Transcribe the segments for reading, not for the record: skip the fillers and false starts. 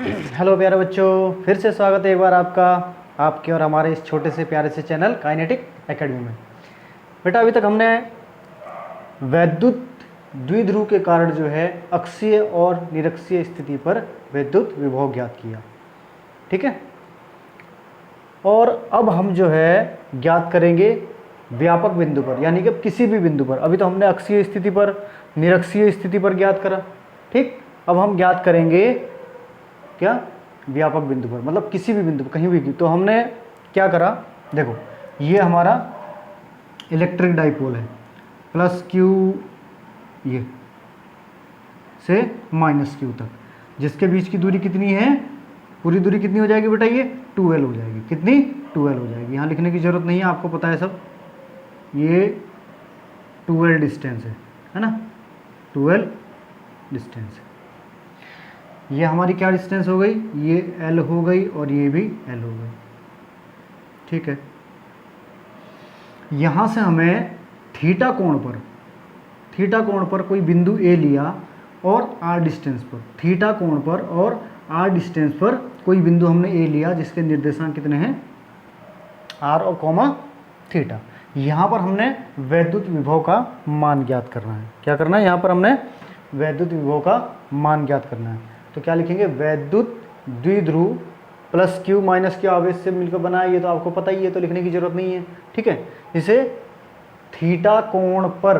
Hello प्यारे बच्चों, फिर से स्वागत है एक बार आपके और हमारे इस छोटे से प्यारे से चैनल काइनेटिक एकेडमी में। बेटा, अभी तक हमने वैद्युत द्विध्रुव के कारण जो है अक्षीय और निरक्षीय स्थिति पर विद्युत विभव ज्ञात किया। ठीक है, और अब हम जो है ज्ञात करेंगे व्यापक बिंदु पर, यानी कि किसी भी बिंदु पर। अभी तो हमने अक्षीय स्थिति पर, निरक्षीय स्थिति पर ज्ञात करा। ठीक, अब हम ज्ञात करेंगे क्या, व्यापक बिंदु पर, मतलब किसी भी बिंदु पर, कहीं भी। तो हमने क्या करा, देखो ये हमारा इलेक्ट्रिक डाइपोल है, प्लस क्यू ये से माइनस क्यू तक, जिसके बीच की दूरी कितनी है, पूरी दूरी कितनी हो जाएगी बेटा, ये 2L हो जाएगी। कितनी, 2L हो जाएगी। यहाँ लिखने की जरूरत नहीं है, आपको पता है सब। ये 2L डिस्टेंस है ना, 2L डिस्टेंस है। ये हमारी क्या डिस्टेंस हो गई, ये L हो गई और ये भी L हो गई। ठीक है, यहाँ से हमें थीटा कोण पर कोई बिंदु A लिया और R डिस्टेंस पर, थीटा कोण पर और R डिस्टेंस पर कोई बिंदु हमने A लिया, जिसके निर्देशांक कितने हैं, R और कोमा थीटा। यहाँ पर हमने वैद्युत विभव का मान ज्ञात करना है। क्या करना है, यहाँ पर हमने वैद्युत विभव का मान ज्ञात करना है। तो क्या लिखेंगे, वैद्युत द्विध्रुव प्लस क्यू माइनस क्यू आवेश से मिलकर बना है। ये तो आपको पता ही है, तो लिखने की जरूरत नहीं है। ठीक है, इसे थीटा कोण पर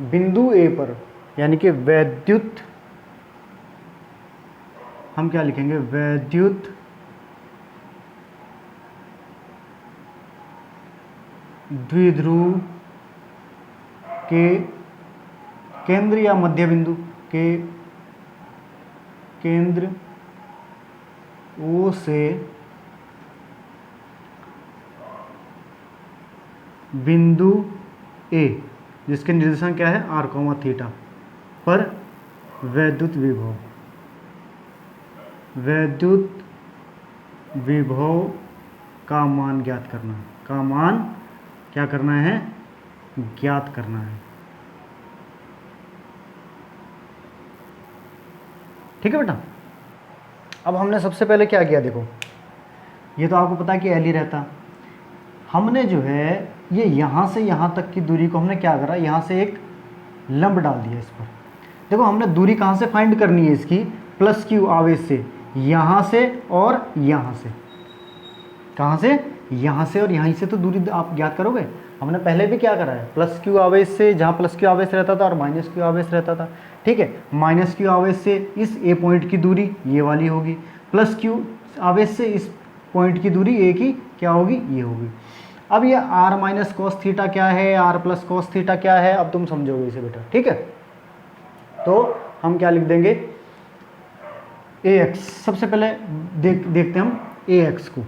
बिंदु ए पर, यानी कि वैद्युत, हम क्या लिखेंगे, वैद्युत द्विध्रुव के केंद्र या मध्य बिंदु के केंद्र O से बिंदु A, जिसके निर्देशांक क्या है, R कोमा थीटा पर वैद्युत विभव का मान ज्ञात करना है। का मान क्या करना है, ज्ञात करना है। ठीक है बेटा, अब हमने सबसे पहले क्या किया, देखो ये तो आपको पता है कि L ही रहता। हमने जो है ये यहाँ से यहाँ तक की दूरी को हमने क्या करा, यहाँ से एक लंब डाल दिया इस पर। देखो हमने दूरी कहाँ से फाइंड करनी है इसकी, प्लस क्यू आवेश से, यहाँ से और यहाँ से। कहाँ से, यहाँ से और यहीं से तो दूरी आप ज्ञात करोगे। हमने पहले भी क्या करा है, प्लस क्यू आवेश से, जहाँ प्लस क्यू आवेश रहता था और माइनस क्यू आवेश रहता था। ठीक है, माइनस क्यू आवेश से इस ए पॉइंट की दूरी ये वाली होगी, प्लस क्यू आवेश से इस पॉइंट की दूरी ए की क्या होगी, ये होगी। अब ये आर माइनस कॉस थीटा क्या है, आर प्लस कॉस थीटा क्या है, अब तुम समझोगे इसे बेटा। ठीक है, तो हम क्या लिख देंगे, ए एक्स। सबसे पहले देखते हम ए एक्स को।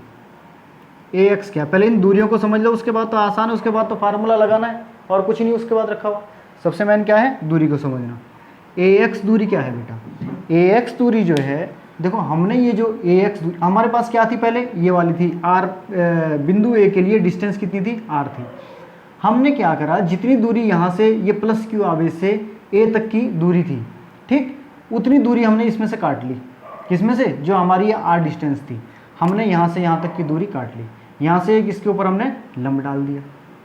ए एक्स क्या, पहले इन दूरियों को समझ लो, उसके बाद तो आसान है, उसके बाद तो फार्मूला लगाना है और कुछ नहीं उसके बाद रखा हुआ। सबसे मेन क्या है, दूरी को समझना। ए एक्स दूरी क्या है बेटा, ए एक्स दूरी जो है, देखो हमने ये जो ए एक्स दूरी हमारे पास क्या थी, पहले ये वाली थी आर, बिंदु ए के लिए डिस्टेंस कितनी थी, आर थी। हमने क्या करा, जितनी दूरी यहाँ से ये प्लस क्यू आवेश से ए तक की दूरी थी, ठीक, उतनी दूरी हमने इसमें से काट ली। किसमें से, जो हमारी ये आर डिस्टेंस थी, हमने यहाँ से यहाँ तक की दूरी काट ली। यहाँ से एक इसके ऊपर हमने लंब डाल दिया,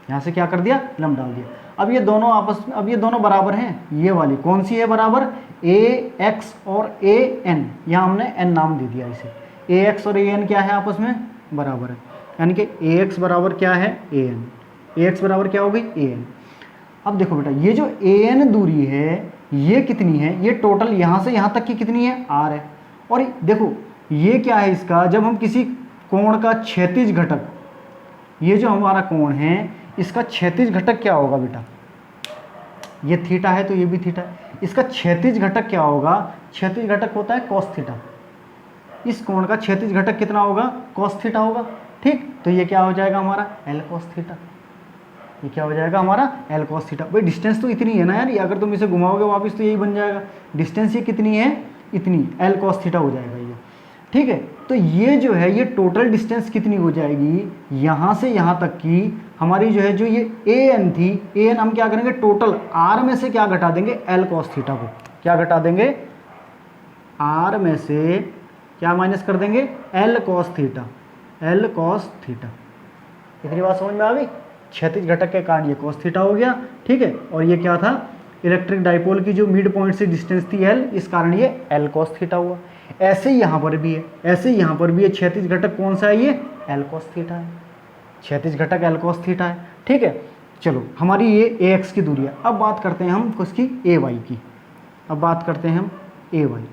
यहाँ से क्या कर दिया, लंब डाल दिया। अब ये दोनों आपस में, अब ये दोनों बराबर हैं। ये वाली कौन सी है बराबर, ए एक्स और ए एन, यहाँ हमने एन नाम दे दिया इसे। ए एक्स और ए एन क्या है, आपस में बराबर है, यानी कि ए एक्स बराबर क्या है, ए एन। ए एक्स बराबर क्या हो गई, ए एन। अब देखो बेटा, ये जो ए एन दूरी है ये कितनी है, ये टोटल यहाँ से यहाँ तक की कितनी है, आर है। और देखो ये क्या है इसका, जब हम किसी कोण का क्षैतिज घटक, ये जो हमारा कोण है इसका क्षैतिज घटक क्या होगा बेटा, ये थीटा है तो ये भी थीटा है, इसका क्षैतिज घटक क्या होगा, क्षैतिज घटक होता है कॉस थीटा। इस कोण का क्षैतिज घटक कितना होगा, कॉस थीटा होगा। ठीक, तो ये क्या हो जाएगा हमारा, एल कॉस थीटा। ये क्या हो जाएगा हमारा, एल कॉस थीटा। भाई डिस्टेंस तो इतनी है ना यार, अगर तुम इसे घुमाओगे वापस तो यही बन जाएगा। डिस्टेंस ये कितनी है, इतनी, एल कॉस थीटा हो जाएगा ये। ठीक है, तो ये जो है ये टोटल डिस्टेंस कितनी हो जाएगी, यहाँ से यहाँ तक की हमारी जो है, जो ये ए एन थी, ए एन हम क्या करेंगे, टोटल आर में से क्या घटा देंगे, एल कॉस थीटा को। क्या घटा देंगे, आर में से क्या माइनस कर देंगे, L cos theta, L cos theta. इतनी बात समझ में आ गई। क्षैतिज घटक के कारण ये कॉस थीटा हो गया, ठीक है। और ये क्या था, इलेक्ट्रिक डाइपोल की जो मिड पॉइंट से डिस्टेंस थी एल, इस कारण ये एल कॉस थीटा हुआ। ऐसे ही यहाँ पर भी है, ऐसे ही यहाँ पर भी है। क्षैतिज घटक कौन सा है, ये एल कॉस थीटा है, क्षैतिज घटक एल कॉस थीटा है, ठीक है। चलो हमारी ये ए एक्स की दूरी है। अब बात करते हैं हम उसकी ए वाई की। अब बात करते हैं हम ए वाई।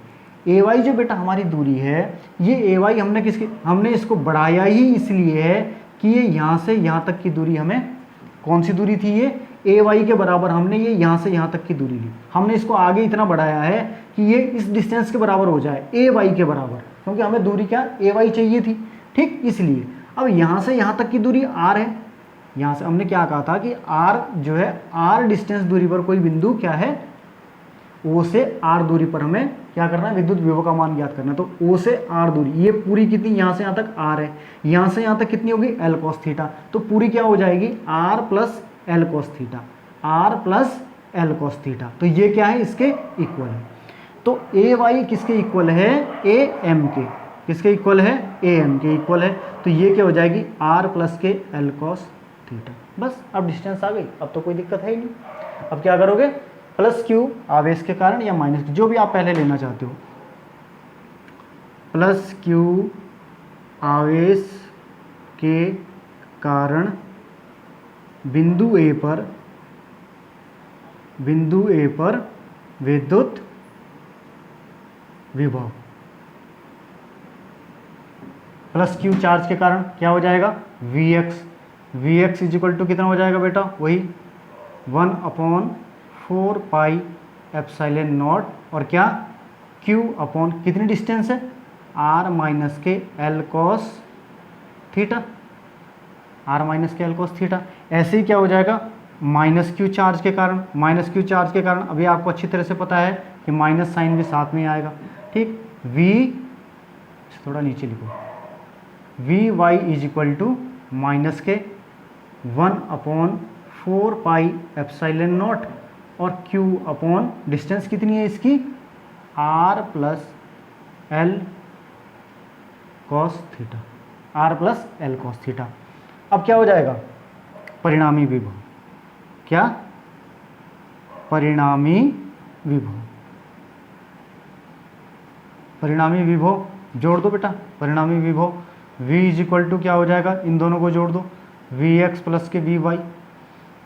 ए वाई जो बेटा हमारी दूरी है, ये ए वाई हमने इसको बढ़ाया ही इसलिए है कि ये यहाँ से यहाँ तक की दूरी, हमें कौन सी दूरी थी, ये ए वाई के बराबर हमने ये यहाँ से यहाँ तक की दूरी ली। हमने इसको आगे इतना बढ़ाया है कि ये इस डिस्टेंस के बराबर हो जाए, ए वाई के बराबर, क्योंकि हमें दूरी क्या ए वाई चाहिए थी, ठीक। इसलिए अब यहाँ से यहाँ तक की दूरी आर है। यहाँ से हमने क्या कहा था कि आर जो है, आर डिस्टेंस दूरी पर कोई बिंदु क्या है, ओ से आर दूरी पर हमें क्या करना है, विद्युत विभव का मान ज्ञात करना है। तो ओ से आर दूरी, ये पूरी कितनी, यहाँ से यहाँ तक आर है, यहाँ से यहाँ तक कितनी होगी, एल कॉस थीटा। तो पूरी क्या हो जाएगी, R plus L cos theta, R plus L cos theta. तो ये क्या है, इसके इक्वल है। तो ए वाई किसके इक्वल है, ए एम के। किसके इक्वल है, ए एम के इक्वल है। तो ये क्या हो जाएगी, आर प्लस के एल कॉस थीटा। बस अब डिस्टेंस आ गई, अब तो कोई दिक्कत है ही नहीं। अब क्या करोगे, प्लस क्यू आवेश के कारण या माइनस क्यू, जो भी आप पहले लेना चाहते हो, प्लस क्यू आवेश के कारण बिंदु ए पर विद्युत विभव, प्लस क्यू चार्ज के कारण क्या हो जाएगा, V X. V X equal to कितना हो जाएगा बेटा, वही 1/4 पाई एप्सिलॉन नॉट, और क्या क्यू अपॉन कितनी डिस्टेंस है, आर माइनस के L cos theta, R minus के एल कॉस थीटा। ऐसे ही क्या हो जाएगा, माइनस क्यू चार्ज के कारण, माइनस क्यू चार्ज के कारण अभी आपको अच्छी तरह से पता है कि माइनस साइन भी साथ में आएगा, ठीक। वी थोड़ा नीचे लिखो, V Y is equal to minus के 1/4 पाई एप्सिलॉन नॉट, और Q अपॉन डिस्टेंस कितनी है इसकी, R plus L cos theta, R plus L cos theta. अब क्या हो जाएगा, परिणामी विभव, क्या, परिणामी विभव, परिणामी विभव जोड़ दो बेटा, परिणामी विभव V इज इक्वल टू क्या हो जाएगा, इन दोनों को जोड़ दो, वी एक्स प्लस के वी वाई।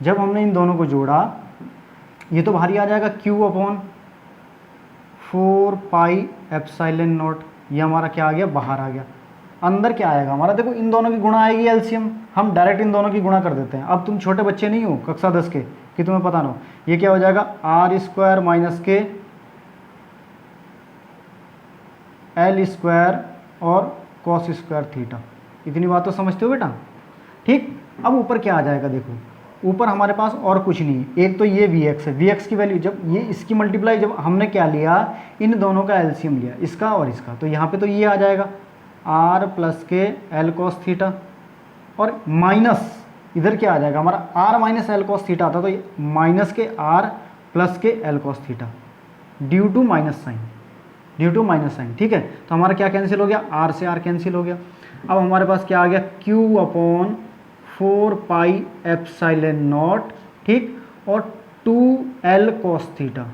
जब हमने इन दोनों को जोड़ा, ये तो बाहर ही आ जाएगा Q upon 4 pi epsilon not, ये हमारा क्या आ गया, बाहर आ गया। अंदर क्या आएगा हमारा, देखो इन दोनों की गुणा आएगी एलसीएम, हम डायरेक्ट इन दोनों की गुणा कर देते हैं। अब तुम छोटे बच्चे नहीं हो कक्षा 10 के कि तुम्हें पता ना हो। ये क्या हो जाएगा, आर स्क्वायर माइनस के एल स्क्वायर और कॉस स्क्वायर थीटा। इतनी बात तो समझते हो बेटा, ठीक। अब ऊपर क्या आ जाएगा, देखो ऊपर हमारे पास और कुछ नहीं है, एक तो ये वी एक्स है, वी एक्स की वैल्यू जब ये इसकी मल्टीप्लाई, जब हमने क्या लिया, इन दोनों का एलसीएम लिया, इसका और इसका, तो यहाँ पे तो ये आ जाएगा आर प्लस के एल कॉस थीटा, और माइनस इधर क्या आ जाएगा हमारा, R minus L cos theta आता, तो ये माइनस के आर प्लस के L cos theta due to minus sign, due to minus sign, ठीक है। तो हमारा क्या कैंसिल हो गया, आर से आर कैंसिल हो गया। अब हमारे पास क्या आ गया, Q upon 4 pi epsilon not, ठीक, और 2L cos theta,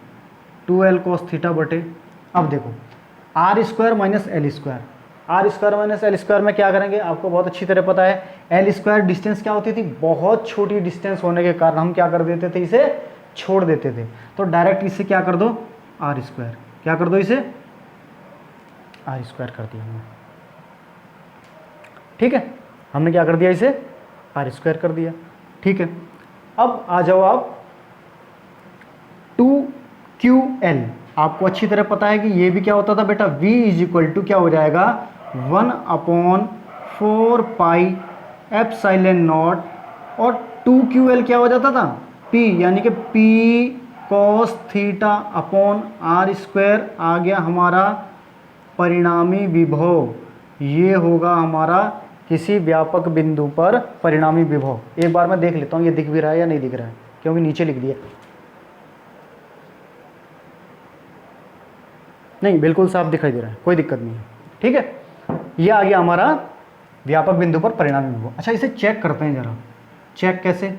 2L cos theta बटे, अब देखो R square minus L square, R square minus L square में क्या करेंगे, आपको बहुत अच्छी तरह पता है, एल स्क्वायर डिस्टेंस क्या होती थी, बहुत छोटी डिस्टेंस होने के कारण हम क्या कर देते थे, इसे छोड़ देते थे। तो डायरेक्ट इसे क्या कर दो, आर स्क्वायर, क्या कर दो, इसे आर स्क्वायर कर दिया हमने, ठीक है। हमने क्या कर दिया, इसे आर स्क्वायर कर दिया, ठीक है। अब आ जाओ आप 2QL, आपको अच्छी तरह पता है कि ये भी क्या होता था बेटा, V इज इक्वल टू क्या हो जाएगा, 1/4 पाई एप्सिलॉन नॉट, और 2QL क्या हो जाता था, P, यानी कि P cos theta upon R square आ गया हमारा परिणामी विभव। ये होगा हमारा किसी व्यापक बिंदु पर परिणामी विभव। एक बार मैं देख लेता हूँ ये दिख भी रहा है या नहीं दिख रहा है, क्योंकि नीचे लिख दिया, नहीं बिल्कुल साफ दिखाई दे रहा है, कोई दिक्कत नहीं है। ठीक है, ये आ गया हमारा व्यापक बिंदु पर परिणामी विभव। अच्छा, इसे चेक करते हैं जरा। चेक कैसे?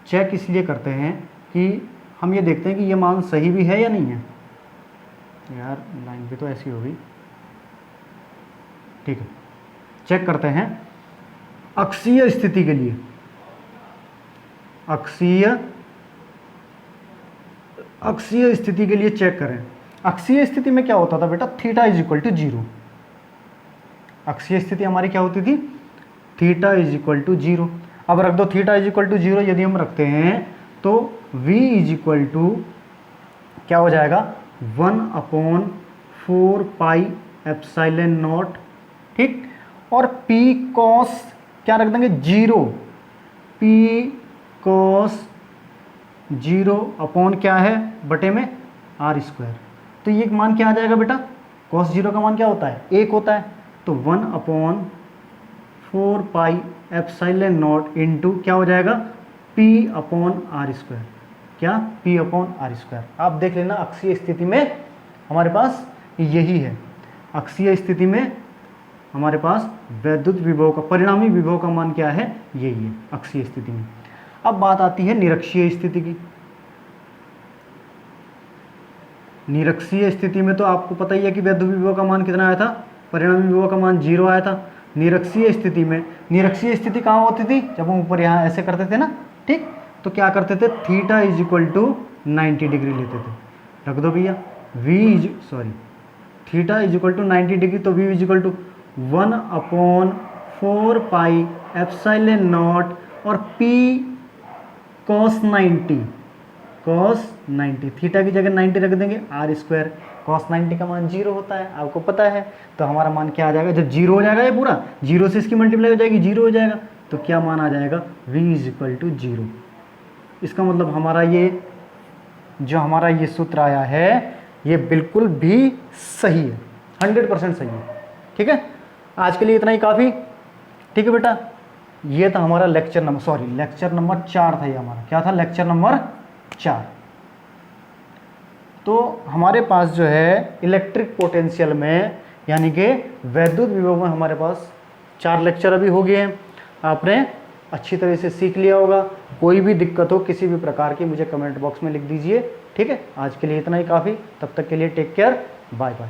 चेक इसलिए करते हैं कि हम ये देखते हैं कि ये मान सही भी है या नहीं है। यार लाइन भी तो ऐसी होगी, ठीक है। चेक करते हैं अक्षीय स्थिति के लिए। अक्षीय स्थिति के लिए चेक करें। अक्षीय स्थिति में क्या होता था बेटा? Theta is equal to 0। अक्षीय स्थिति हमारी क्या होती थी? Theta is equal to 0। अब रख दो थीटा इज इक्वल टू 0। यदि हम रखते हैं तो v इज इक्वल टू क्या हो जाएगा? 1/4 पाई एप्सिलॉन नॉट, ठीक। और p कॉस क्या रख देंगे? 0। p कॉस 0 अपॉन क्या है? बटे में r स्क्वायर। तो ये मान क्या आ जाएगा बेटा? कॉस 0 का मान क्या होता है? 1 होता है। तो 1/4 पाई एप्सिलॉन नॉट इंटू क्या हो जाएगा? p upon R square. क्या? p upon R square. आप देख लेना, अक्षीय स्थिति में हमारे पास यही है। अक्षीय स्थिति में हमारे पास वैद्युत विभव का, परिणामी विभव का मान क्या है? यही है अक्षीय स्थिति में। अब बात आती है निरक्षीय स्थिति की। निरक्षीय स्थिति में तो आपको पता ही है कि वैद्युत विभव का मान कितना आया था? परिणामी विभव का मान 0 आया था। निरक्षीय स्थिति में, निरक्षीय स्थिति कहाँ होती थी? जब हम ऊपर यहाँ ऐसे करते थे ना, ठीक, तो क्या करते थे? Theta is equal to 90 degree लेते थे। रख दो भैया, theta is equal to 90 degree, तो v is equal to 1/4 pi epsilon naught और p cos 90 थीटा की जगह 90 रख देंगे, आर स्क्वायर। cos 90 का मान 0 होता है, आपको पता है। तो हमारा मान क्या आ जाएगा? जब 0 हो जाएगा, ये पूरा 0 से इसकी मल्टीप्लाई हो जाएगी, 0 हो जाएगा, तो क्या मान आ जाएगा? v is equal to 0। इसका मतलब हमारा ये जो हमारा ये सूत्र आया है, ये बिल्कुल भी सही है, 100% सही है। ठीक है, आज के लिए इतना ही काफ़ी। ठीक है बेटा, ये था हमारा लेक्चर नंबर 4 था ये हमारा। क्या था? Lecture number 4। तो हमारे पास जो है इलेक्ट्रिक पोटेंशियल में, यानी कि वैद्युत विभव में हमारे पास 4 लेक्चर अभी हो गए हैं। आपने अच्छी तरह से सीख लिया होगा। कोई भी दिक्कत हो किसी भी प्रकार की, मुझे कमेंट बॉक्स में लिख दीजिए। ठीक है, आज के लिए इतना ही काफ़ी। तब तक के लिए टेक केयर, बाय बाय।